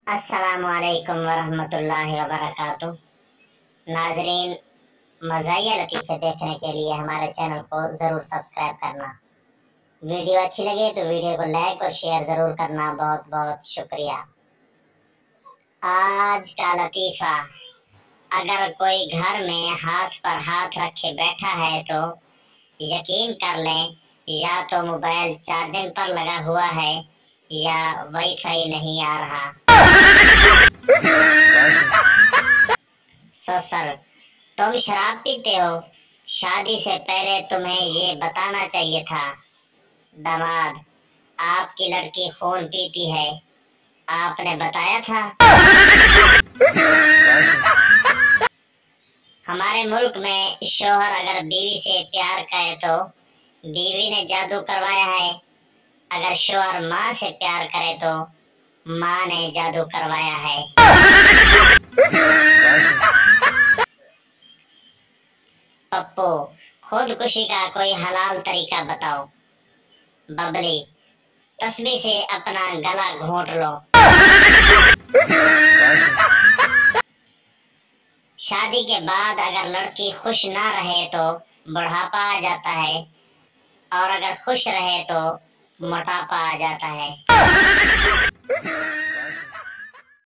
अस्सलामुअलैकुम वरहमतुल्लाहि वबरकातुह। नाजरीन, मज़ाहिया लतीफ़े देखने के लिए हमारे चैनल को ज़रूर सब्सक्राइब करना। वीडियो अच्छी लगे तो वीडियो को लाइक और शेयर ज़रूर करना। बहुत बहुत शुक्रिया। आज का लतीफ़ा, अगर कोई घर में हाथ पर हाथ रखे बैठा है तो यकीन कर लें या तो मोबाइल चार्जिंग पर लगा हुआ है या वाईफाई नहीं आ रहा। सर, तुम शराब पीते हो? शादी से पहले तुम्हें ये बताना चाहिए था। दामाद, आपकी लड़की खून पीती है, आपने बताया था। हमारे मुल्क में शोहर अगर बीवी से प्यार करे तो बीवी ने जादू करवाया है, अगर शोहर माँ से प्यार करे तो माँ ने जादू करवाया है। पप्पू, खुदकुशी का कोई हलाल तरीका बताओ। बबली, तस्बीह से अपना गला घोंट लो। शादी के बाद अगर लड़की खुश ना रहे तो बुढ़ापा आ जाता है, और अगर खुश रहे तो मोटापा आ जाता है।